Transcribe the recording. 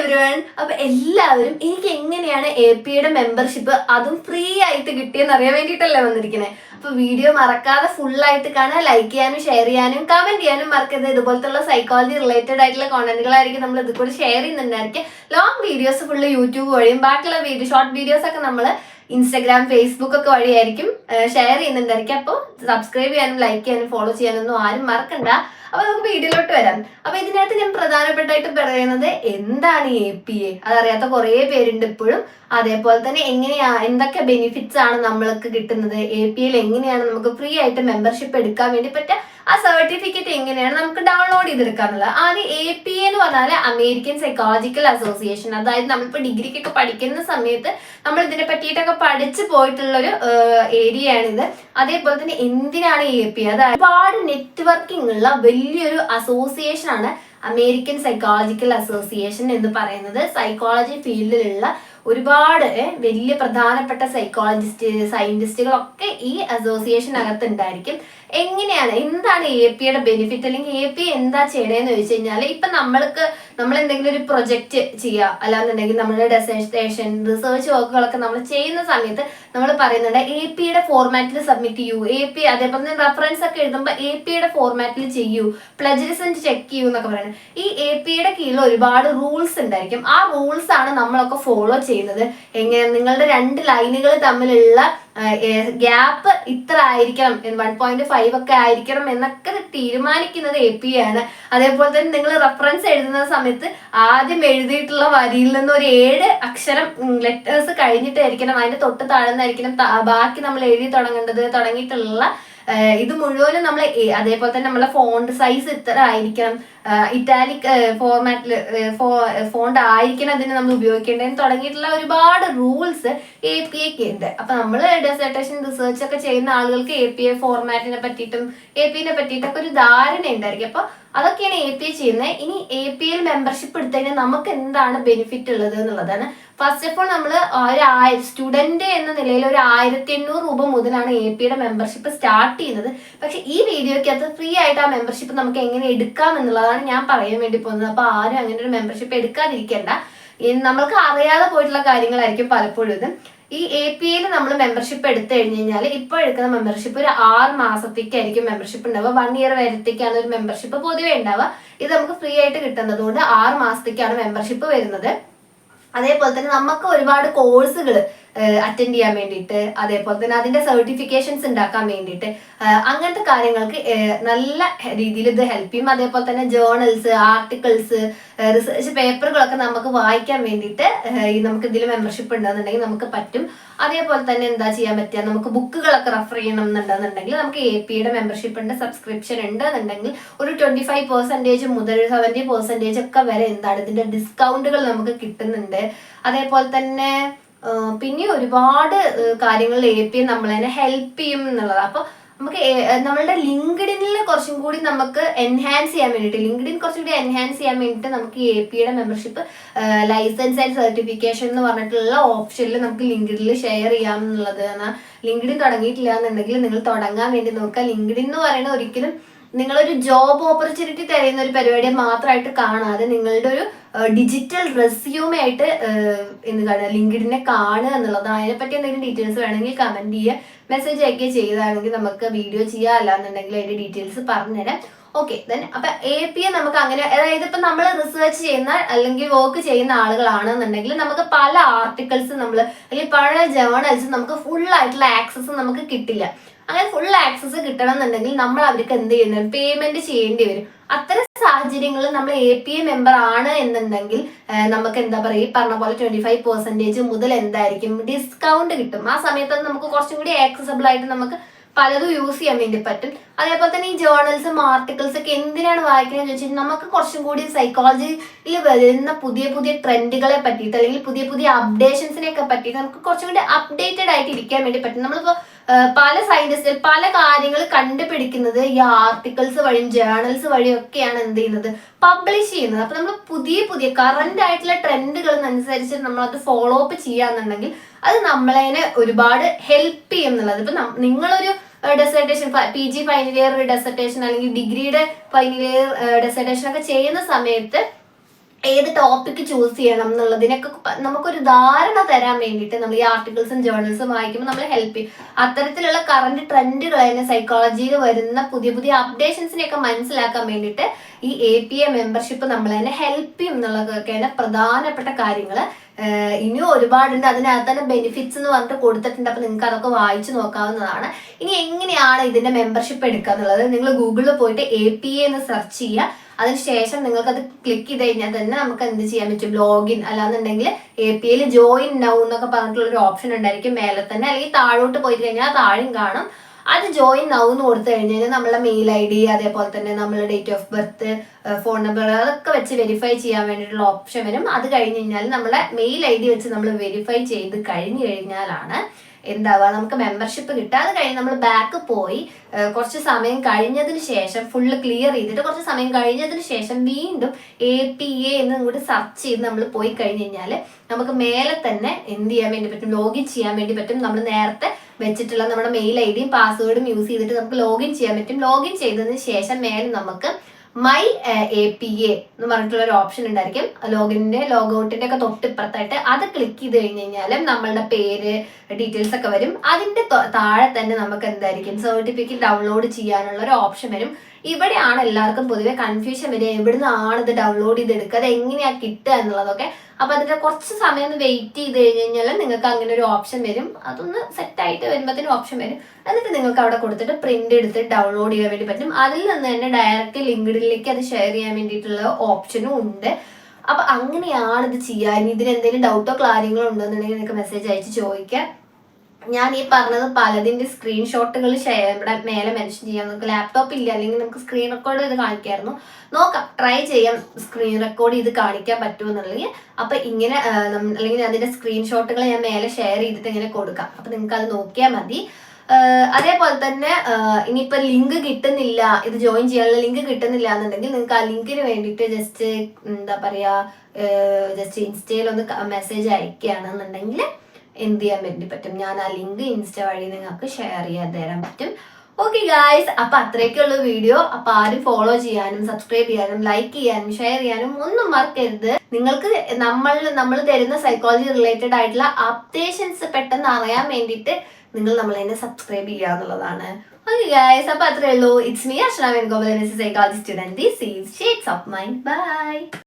Everyone. അപ്പൊ എല്ലാവരും എനിക്ക് എങ്ങനെയാണ് AP-യുടെ മെമ്പർഷിപ്പ് അതും ഫ്രീ ആയിട്ട് കിട്ടിയെന്ന് അറിയാൻ വേണ്ടിയിട്ടല്ലേ വന്നിരിക്കുന്നത്. അപ്പൊ വീഡിയോ മറക്കാതെ ഫുൾ ആയിട്ട് കാണാൻ, ലൈക്ക് ചെയ്യാനും ഷെയർ ചെയ്യാനും കമന്റ് ചെയ്യാനും മറക്കരുത്. ഇതുപോലത്തെ സൈക്കോളജി റിലേറ്റഡ് ആയിട്ടുള്ള കോണ്ടന്റുകളായിരിക്കും നമ്മൾ ഇത് കൂടി ഷെയർ ചെയ്യുന്നുണ്ടായിരിക്കും. ലോങ് വീഡിയോസ് ഫുള്ള് യൂട്യൂബ് വഴിയും ബാക്കിയുള്ള ഷോർട്ട് വീഡിയോസ് ഒക്കെ നമ്മൾ ഇൻസ്റ്റാഗ്രാം, ഫേസ്ബുക്ക് ഒക്കെ വഴിയായിരിക്കും ഷെയർ ചെയ്യുന്നുണ്ടായിരിക്കും. അപ്പോൾ സബ്സ്ക്രൈബ് ചെയ്യാനും ലൈക്ക് ചെയ്യാനും ഫോളോ ചെയ്യാനൊന്നും ആരും മറക്കണ്ട. അപ്പൊ നമുക്ക് വീഡിയോയിലോട്ട് വരാം. അപ്പൊ ഇതിനകത്ത് ഞാൻ പ്രധാനപ്പെട്ടായിട്ട് പറയുന്നത് എന്താണ് APA, അതറിയാത്ത കുറെ പേരുണ്ട് ഇപ്പോഴും. അതേപോലെ തന്നെ എന്തൊക്കെ ബെനിഫിറ്റ്സ് ആണ് നമ്മൾക്ക് കിട്ടുന്നത്, APAയിൽ എങ്ങനെയാണ് നമുക്ക് ഫ്രീ ആയിട്ട് മെമ്പർഷിപ്പ് എടുക്കാൻ വേണ്ടി പറ്റുക, ആ സർട്ടിഫിക്കറ്റ് എങ്ങനെയാണ് നമുക്ക് ഡൗൺലോഡ് ചെയ്തെടുക്കാന്നുള്ളത്. ആദ്യം APA എന്ന് പറഞ്ഞാൽ അമേരിക്കൻ സൈക്കോളജിക്കൽ അസോസിയേഷൻ. അതായത് നമ്മളിപ്പോൾ ഡിഗ്രിക്കൊക്കെ പഠിക്കുന്ന സമയത്ത് നമ്മൾ ഇതിനെ പറ്റിയിട്ടൊക്കെ പഠിച്ചു പോയിട്ടുള്ള ഒരു ഏരിയയാണിത്. അതേപോലെ തന്നെ എന്തിനാണ് APA, അതായത് ഒരുപാട് നെറ്റ്വർക്കിംഗ് ഉള്ള വലിയൊരു അസോസിയേഷൻ ആണ് അമേരിക്കൻ സൈക്കോളജിക്കൽ അസോസിയേഷൻ എന്ന് പറയുന്നത്. സൈക്കോളജി ഫീൽഡിലുള്ള ഒരുപാട് വലിയ പ്രധാനപ്പെട്ട സയന്റിസ്റ്റുകളൊക്കെ ഈ അസോസിയേഷനകത്ത് ഉണ്ടായിരിക്കും. എന്താണ് APA-യുടെ ബെനിഫിറ്റ്, അല്ലെങ്കിൽ APA എന്താ ചെയ്യണേന്ന് ചോദിച്ചു കഴിഞ്ഞാൽ, ഇപ്പൊ നമ്മൾ എന്തെങ്കിലും ഒരു പ്രൊജക്ട് ചെയ്യുക, അല്ലാന്നുണ്ടെങ്കിൽ നമ്മുടെ ഡെസർട്ടേഷൻ റിസർച്ച് വർക്കുകളൊക്കെ നമ്മൾ ചെയ്യുന്ന സമയത്ത് നമ്മൾ പറയുന്നുണ്ട് APA-യുടെ ഫോർമാറ്റിൽ സബ്മിറ്റ് ചെയ്യൂ, അതേപോലെ തന്നെ റെഫറൻസ് ഒക്കെ എഴുതുമ്പോൾ APA-യുടെ ഫോർമാറ്റിൽ ചെയ്യൂ, പ്ലജറിസം ചെക്ക് ചെയ്യൂ എന്നൊക്കെ പറയുന്നത്. ഈ APA-യുടെ കീഴിൽ ഒരുപാട് റൂൾസ് ഉണ്ടായിരിക്കും. ആ റൂൾസ് ആണ് നമ്മളൊക്കെ ഫോളോ ചെയ്യുന്നത്. നിങ്ങളുടെ രണ്ട് ലൈനുകൾ തമ്മിലുള്ള ഗ്യാപ്പ് ഇത്ര ആയിരിക്കണം, 1.5 ഒക്കെ ആയിരിക്കണം എന്നൊക്കെ തീരുമാനിക്കുന്നത് APA ആണ്. അതേപോലെ തന്നെ നിങ്ങൾ റെഫറൻസ് എഴുതുന്ന സമയത്ത് ആദ്യം എഴുതിയിട്ടുള്ള വരിയിൽ നിന്ന് ഒരു 7 അക്ഷരം ലെറ്റേഴ്സ് കഴിഞ്ഞിട്ടായിരിക്കണം, അതിന്റെ തൊട്ട് താഴ്ന്നായിരിക്കണം ബാക്കി നമ്മൾ എഴുതി തുടങ്ങിയിട്ടുള്ള ഇത് മുഴുവനും നമ്മൾ. അതേപോലെ തന്നെ നമ്മളെ ഫോണ്ട് സൈസ് ഇത്ര ആയിരിക്കണം, ഇറ്റാലിക് ഫോർമാറ്റിൽ ഫോണ്ട് ആയിരിക്കണം അതിന് നമ്മൾ ഉപയോഗിക്കേണ്ടതെന്ന് തുടങ്ങിയിട്ടുള്ള ഒരുപാട് റൂൾസ് APA-ക്ക് ഉണ്ട്. അപ്പൊ നമ്മൾ ഡെസർട്ടേഷൻ റിസർച്ച് ഒക്കെ ചെയ്യുന്ന ആളുകൾക്ക് APA ഫോർമാറ്റിനെ പറ്റിയിട്ടും APA-നെ പറ്റിയിട്ടൊക്കെ ഒരു ധാരണ ഉണ്ടായിരിക്കും. അപ്പൊ അതൊക്കെയാണ് APA ചെയ്യുന്നത്. ഇനി APA-യിൽ മെമ്പർഷിപ്പ് എടുത്തു കഴിഞ്ഞാൽ നമുക്ക് എന്താണ് ബെനിഫിറ്റ് ഉള്ളത് എന്നുള്ളതാണ്. ഫസ്റ്റ് ഓഫ് ഓൾ നമ്മൾ ഒരു സ്റ്റുഡന്റ് എന്ന നിലയിൽ ഒരു 1800 രൂപ മുതലാണ് APA-യുടെ മെമ്പർഷിപ്പ് സ്റ്റാർട്ട് ചെയ്യുന്നത്. പക്ഷെ ഈ വീഡിയോയ്ക്കകത്ത് ഫ്രീ ആയിട്ട് ആ മെമ്പർഷിപ്പ് നമുക്ക് എങ്ങനെ എടുക്കാം എന്നുള്ളതാണ് ഞാൻ പറയാൻ വേണ്ടി പോകുന്നത്. അപ്പൊ ആരും അങ്ങനെ ഒരു മെമ്പർഷിപ്പ് എടുക്കാതിരിക്കണ്ട. നമ്മൾക്ക് അറിയാതെ പോയിട്ടുള്ള കാര്യങ്ങളായിരിക്കും പലപ്പോഴും ഇത്. ഈ APA-യിൽ നമ്മൾ മെമ്പർഷിപ്പ് എടുത്തു കഴിഞ്ഞ് കഴിഞ്ഞാൽ ഇപ്പോൾ എടുക്കുന്ന മെമ്പർഷിപ്പ് ഒരു 6 മാസത്തേക്കായിരിക്കും മെമ്പർഷിപ്പ് ഉണ്ടാവുക. 1 ഇയർ വരത്തേക്കാണ് ഒരു മെമ്പർഷിപ്പ് പൊതുവെ ഉണ്ടാവുക. ഇത് നമുക്ക് ഫ്രീ ആയിട്ട് കിട്ടുന്നത് കൊണ്ട് 6 മാസത്തേക്കാണ് മെമ്പർഷിപ്പ് വരുന്നത്. അതേപോലെ തന്നെ നമുക്ക് ഒരുപാട് കോഴ്സുകൾ അറ്റൻഡ് ചെയ്യാൻ വേണ്ടിയിട്ട്, അതേപോലെ തന്നെ അതിന്റെ സർട്ടിഫിക്കേഷൻസ് ഉണ്ടാക്കാൻ വേണ്ടിയിട്ട്, അങ്ങനത്തെ കാര്യങ്ങൾക്ക് നല്ല രീതിയിൽ ഇത് ഹെൽപ്പ് ചെയ്യും. അതേപോലെ തന്നെ ജേർണൽസ്, ആർട്ടിക്കിൾസ്, റിസർച്ച് പേപ്പറുകളൊക്കെ നമുക്ക് വായിക്കാൻ വേണ്ടിയിട്ട് നമുക്ക് ഇതിൽ മെമ്പർഷിപ്പ് ഉണ്ടെന്നുണ്ടെങ്കിൽ നമുക്ക് പറ്റും. അതേപോലെ തന്നെ എന്താ ചെയ്യാൻ പറ്റുക, നമുക്ക് ബുക്കുകളൊക്കെ റെഫർ ചെയ്യണം എന്നുണ്ടെന്നുണ്ടെങ്കിൽ നമുക്ക് APA-യുടെ മെമ്പർഷിപ്പ് ഉണ്ട്, സബ്സ്ക്രിപ്ഷൻ ഉണ്ട് എന്നുണ്ടെങ്കിൽ ഒരു 25% മുതൽ 70% ഒക്കെ വരെ ഇതിന്റെ ഡിസ്കൗണ്ടുകൾ നമുക്ക് കിട്ടുന്നുണ്ട്. അതേപോലെ തന്നെ പിന്നെ ഒരുപാട് കാര്യങ്ങളിൽ APA നമ്മളതിനെ ഹെൽപ്പ് ചെയ്യും എന്നുള്ളത്. അപ്പൊ നമുക്ക് നമ്മളുടെ ലിങ്ക്ഡിനിൽ കുറച്ചും കൂടി നമുക്ക് എൻഹാൻസ് ചെയ്യാൻ വേണ്ടിയിട്ട് നമുക്ക് APA-യുടെ മെമ്പർഷിപ്പ് ലൈസൻസ് ആൻഡ് സർട്ടിഫിക്കേഷൻ എന്ന് പറഞ്ഞിട്ടുള്ള ഓപ്ഷനിൽ നമുക്ക് ലിങ്ക്ഡിനിൽ ഷെയർ ചെയ്യാം എന്നുള്ളത്. ലിങ്ക്ഡിൻ തുടങ്ങിയിട്ടില്ല എന്നുണ്ടെങ്കിൽ നിങ്ങൾ തുടങ്ങാൻ വേണ്ടി നോക്കുക. ലിങ്ക്ഡിൻ എന്ന് പറയുന്നത് ഒരിക്കലും നിങ്ങളൊരു ജോബ് ഓപ്പർച്യൂണിറ്റി തരുന്ന ഒരു പരിപാടിയെ മാത്രമായിട്ട് കാണാതെ നിങ്ങളുടെ ഒരു ഡിജിറ്റൽ റെസ്യൂമേ ആയിട്ട് ലിങ്ക്ഡിനെ കാണുക എന്നുള്ളത്. അതിനെപ്പറ്റി എന്തെങ്കിലും ഡീറ്റെയിൽസ് വേണമെങ്കിൽ കമന്റ് ചെയ്യുക, മെസ്സേജ് അയക്കുകയോ ചെയ്താണെങ്കിൽ നമുക്ക് വീഡിയോ ചെയ്യാം, അല്ലാന്നുണ്ടെങ്കിൽ അതിന്റെ ഡീറ്റെയിൽസ് പറഞ്ഞുതരാം. ഓക്കെ, അപ്പൊ APA നമുക്ക് അങ്ങനെ, അതായത് ഇപ്പൊ നമ്മൾ റിസർച്ച് ചെയ്യുന്ന അല്ലെങ്കിൽ വർക്ക് ചെയ്യുന്ന ആളുകളാണെന്നുണ്ടെങ്കിൽ നമുക്ക് പല ആർട്ടിക്കിൾസ് അല്ലെങ്കിൽ പല ജേർണൽസ് നമുക്ക് ഫുൾ ആയിട്ടുള്ള ആക്സസ് നമുക്ക് കിട്ടില്ല. അങ്ങനെ ഫുൾ ആക്സസ് കിട്ടണം എന്നുണ്ടെങ്കിൽ നമ്മൾ അവർക്ക് എന്ത് ചെയ്യണം, പേയ്മെന്റ് ചെയ്യേണ്ടി വരും. അത്തരം സാഹചര്യങ്ങളിൽ നമ്മൾ APA മെമ്പർ ആണ് എന്നുണ്ടെങ്കിൽ നമുക്ക് എന്താ പറയുക, ഈ പറഞ്ഞ പോലെ 25% മുതൽ എന്തായിരിക്കും ഡിസ്കൗണ്ട് കിട്ടും. ആ സമയത്ത് നമുക്ക് കുറച്ചും കൂടി ആക്സസബിൾ ആയിട്ട് നമുക്ക് പലതും യൂസ് ചെയ്യാൻ വേണ്ടി പറ്റും. അതേപോലെ തന്നെ ഈ ജേർണൽസും ആർട്ടിക്കിൾസ് ഒക്കെ എന്തിനാണ് വായിക്കുന്നത് ചോദിച്ചാൽ നമുക്ക് കുറച്ചും കൂടി സൈക്കോളജിയിൽ വരുന്ന പുതിയ ട്രെൻഡുകളെ പറ്റിയിട്ട്, അല്ലെങ്കിൽ പുതിയ അപ്ഡേഷൻസിനെയൊക്കെ പറ്റിയിട്ട് നമുക്ക് കുറച്ചും കൂടി അപ്ഡേറ്റഡ് ആയിട്ട് ഇരിക്കാൻ വേണ്ടി പറ്റും. നമ്മളിപ്പോൾ പല സയന്റിസ്റ്റുകൾ പല കാര്യങ്ങൾ കണ്ടുപിടിക്കുന്നത് ഈ ആർട്ടിക്കിൾസ് വഴിയും ജേർണൽസ് വഴിയും ഒക്കെയാണ് എന്ത് ചെയ്യുന്നത്, പബ്ലിഷ് ചെയ്യുന്നത്. അപ്പൊ നമ്മൾ പുതിയ കറന്റ് ആയിട്ടുള്ള ട്രെൻഡുകളനുസരിച്ച് നമ്മൾ അത് ഫോളോ അപ്പ് ചെയ്യാന്നുണ്ടെങ്കിൽ അത് നമ്മളതിനെ ഒരുപാട് ഹെൽപ്പ് ചെയ്യും എന്നുള്ളത്. ഇപ്പൊ നിങ്ങളൊരു dissertation, PG final year dissertation അല്ലെങ്കിൽ ഡിഗ്രിയുടെ ഫൈനൽ ഇയർ ഡെസർട്ടേഷൻ ഒക്കെ ചെയ്യുന്ന സമയത്ത് ഏത് ടോപ്പിക് ചൂസ് ചെയ്യണം എന്നുള്ളതിനൊക്കെ നമുക്കൊരു ധാരണ തരാൻ വേണ്ടിയിട്ട് നമ്മൾ ഈ ആർട്ടിക്കിൾസും ജേർണൽസും വായിക്കുമ്പോൾ നമ്മൾ ഹെൽപ്പ് ചെയ്യും. അത്തരത്തിലുള്ള കറണ്ട് ട്രെൻഡുകൾ അതിന് സൈക്കോളജിയിൽ വരുന്ന പുതിയ പുതിയ അപ്ഡേഷൻസിനെയൊക്കെ മനസ്സിലാക്കാൻ വേണ്ടിയിട്ട് ഈ APA മെമ്പർഷിപ്പ് നമ്മൾ തന്നെ ഹെൽപ്പ് ചെയ്യും എന്നുള്ളതൊക്കെയാണ് പ്രധാനപ്പെട്ട കാര്യങ്ങൾ. ഇനിയും ഒരുപാടുണ്ട്. അതിനകത്ത് തന്നെ ബെനിഫിറ്റ്സ് എന്ന് പറഞ്ഞിട്ട് കൊടുത്തിട്ടുണ്ട്. അപ്പൊ നിങ്ങൾക്ക് അതൊക്കെ വായിച്ചു നോക്കാവുന്നതാണ്. ഇനി എങ്ങനെയാണ് ഇതിന്റെ മെമ്പർഷിപ്പ് എടുക്കുക എന്നുള്ളത്, നിങ്ങൾ ഗൂഗിളിൽ പോയിട്ട് APA എന്ന് സെർച്ച് ചെയ്യുക. അതിനുശേഷം നിങ്ങൾക്ക് അത് ക്ലിക്ക് ചെയ്ത് കഴിഞ്ഞാൽ തന്നെ നമുക്ക് എന്ത് ചെയ്യാൻ പറ്റും, ലോഗിൻ അല്ലാന്നുണ്ടെങ്കിൽ APAയിൽ ജോയിൻ നൗ എന്നൊക്കെ പറഞ്ഞിട്ടുള്ള ഒരു ഓപ്ഷൻ ഉണ്ടായിരിക്കും മേലെ തന്നെ, അല്ലെങ്കിൽ താഴോട്ട് പോയി കഴിഞ്ഞാൽ താഴെയും കാണും. അത് ജോയിൻ നൗ എന്ന് കൊടുത്തു കഴിഞ്ഞാൽ നമ്മളെ മെയിൽ ID, അതേപോലെ തന്നെ നമ്മളെ date of birth, phone number അതൊക്കെ വെച്ച് വെരിഫൈ ചെയ്യാൻ വേണ്ടിയിട്ടുള്ള ഓപ്ഷൻ വരും. അത് കഴിഞ്ഞ് കഴിഞ്ഞാൽ നമ്മളെ മെയിൽ ID വെച്ച് നമ്മൾ വെരിഫൈ ചെയ്ത് കഴിഞ്ഞു കഴിഞ്ഞാലാണ് എന്താവുക, നമുക്ക് മെമ്പർഷിപ്പ് കിട്ടുക. അത് കഴിഞ്ഞ് നമ്മൾ ബാക്ക് പോയി കുറച്ച് സമയം കഴിഞ്ഞതിന് ശേഷം ഫുള്ള് ക്ലിയർ ചെയ്തിട്ട് കുറച്ച് സമയം കഴിഞ്ഞതിന് ശേഷം വീണ്ടും APA എന്ന് കൂടി സെർച്ച് ചെയ്ത് നമ്മൾ പോയി കഴിഞ്ഞ് കഴിഞ്ഞാൽ നമുക്ക് മേലെ തന്നെ എന്ത് ചെയ്യാൻ വേണ്ടി പറ്റും, ലോഗിൻ ചെയ്യാൻ വേണ്ടി പറ്റും. നമ്മൾ നേരത്തെ വെച്ചിട്ടുള്ള നമ്മുടെ മെയിൽ IDയും പാസ്വേഡും യൂസ് ചെയ്തിട്ട് നമുക്ക് ലോഗിൻ ചെയ്യാൻ പറ്റും. ലോഗിൻ ചെയ്തതിന് ശേഷം മേലെ നമുക്ക് മൈ APA എന്ന് പറഞ്ഞിട്ടുള്ള ഒരു ഓപ്ഷൻ ഉണ്ടായിരിക്കും. ലോഗിന്റെ ലോഗൗട്ടിന്റെ ഒക്കെ തൊട്ടിപ്പുറത്തായിട്ട് അത് ക്ലിക്ക് ചെയ്ത് കഴിഞ്ഞ് കഴിഞ്ഞാലും നമ്മളുടെ പേര് ഡീറ്റെയിൽസ് ഒക്കെ വരും. അതിന്റെ താഴെ തന്നെ നമുക്ക് എന്തായിരിക്കും, സർട്ടിഫിക്കറ്റ് ഡൗൺലോഡ് ചെയ്യാനുള്ള ഒരു ഓപ്ഷൻ വരും. ഇവിടെയാണ് എല്ലാവർക്കും പൊതുവെ കൺഫ്യൂഷൻ വരിക, എവിടുന്നാണ് ഇത് ഡൗൺലോഡ് ചെയ്തെടുക്കുക, അത് എങ്ങനെയാ കിട്ടുക എന്നുള്ളതൊക്കെ. അപ്പൊ അതിന്റെ കുറച്ച് സമയം ഒന്ന് വെയിറ്റ് ചെയ്ത് കഴിഞ്ഞ് കഴിഞ്ഞാൽ നിങ്ങൾക്ക് അങ്ങനെ ഒരു ഓപ്ഷൻ വരും. അതൊന്ന് സെറ്റ് ആയിട്ട് വരുമ്പോഴത്തേനും ഓപ്ഷൻ വരും. എന്നിട്ട് നിങ്ങൾക്ക് അവിടെ കൊടുത്തിട്ട് പ്രിന്റ് എടുത്തിട്ട് ഡൗൺലോഡ് ചെയ്യാൻ വേണ്ടി പറ്റും. അതിൽ നിന്ന് തന്നെ ഡയറക്റ്റ് ലിങ്ക്ഡിനിലേക്ക് അത് ഷെയർ ചെയ്യാൻ വേണ്ടിയിട്ടുള്ള ഓപ്ഷനും ഉണ്ട്. അപ്പൊ അങ്ങനെയാണ് ഇത് ചെയ്യുക. ഇനി ഇതിന് എന്തെങ്കിലും ഡൗട്ടോ കാര്യങ്ങളോ ഉണ്ടെന്നുണ്ടെങ്കിൽ നിങ്ങൾക്ക് മെസ്സേജ് അയച്ച് ചോദിക്കാം. ഞാൻ ഈ പറഞ്ഞത് പലതിന്റെ സ്ക്രീൻഷോട്ടുകൾ ഇവിടെ മേലെ മെൻഷൻ ചെയ്യാം. നമുക്ക് ലാപ്ടോപ്പ് ഇല്ല, അല്ലെങ്കിൽ നമുക്ക് സ്ക്രീൻ റെക്കോർഡ് ചെയ്ത് കാണിക്കായിരുന്നു. നോക്കാം, ട്രൈ ചെയ്യാം സ്ക്രീൻ റെക്കോർഡ് ചെയ്ത് കാണിക്കാൻ പറ്റുമെന്നുണ്ടെങ്കിൽ. അപ്പൊ ഇങ്ങനെ അല്ലെങ്കിൽ അതിന്റെ സ്ക്രീൻഷോട്ടുകൾ ഞാൻ മേലെ ഷെയർ ചെയ്തിട്ട് ഇങ്ങനെ കൊടുക്കാം. അപ്പൊ നിങ്ങൾക്ക് അത് നോക്കിയാൽ മതി. അതേപോലെ തന്നെ ഇനിയിപ്പോൾ ലിങ്ക് കിട്ടുന്നില്ല, ഇത് ജോയിൻ ചെയ്യാനുള്ള ലിങ്ക് കിട്ടുന്നില്ല എന്നുണ്ടെങ്കിൽ നിങ്ങൾക്ക് ആ ലിങ്കിന് വേണ്ടിയിട്ട് ജസ്റ്റ് എന്താ പറയുക, ജസ്റ്റ് ഇൻസ്റ്റയിൽ ഒന്ന് മെസ്സേജ് അയക്കുകയാണെന്നുണ്ടെങ്കിൽ എന്ത് ചെയ്യാൻ വേണ്ടി പറ്റും, ഞാൻ ആ ലിങ്ക് ഇൻസ്റ്റ വഴി നിങ്ങൾക്ക് ഷെയർ ചെയ്യാൻ തരാൻ പറ്റും. ഓക്കെ ഗായ്സ്, അപ്പൊ അത്രയൊക്കെയുള്ള വീഡിയോ. അപ്പൊ ആരും ഫോളോ ചെയ്യാനും സബ്സ്ക്രൈബ് ചെയ്യാനും ലൈക്ക് ചെയ്യാനും ഷെയർ ചെയ്യാനും ഒന്നും മറക്കരുത്. നിങ്ങൾക്ക് നമ്മൾ തരുന്ന സൈക്കോളജി റിലേറ്റഡ് ആയിട്ടുള്ള അപ്ഡേഷൻസ് പെട്ടെന്ന് അറിയാൻ വേണ്ടിയിട്ട് നിങ്ങൾ നമ്മൾ തന്നെ സബ്സ്ക്രൈബ് ചെയ്യുക എന്നുള്ളതാണ്. ഓക്കെ ഗായ്സ്, അപ്പൊ അത്രേ ഉള്ളൂ. It's me Archana Venugopal, psychology student. This is Shades of Mind. By.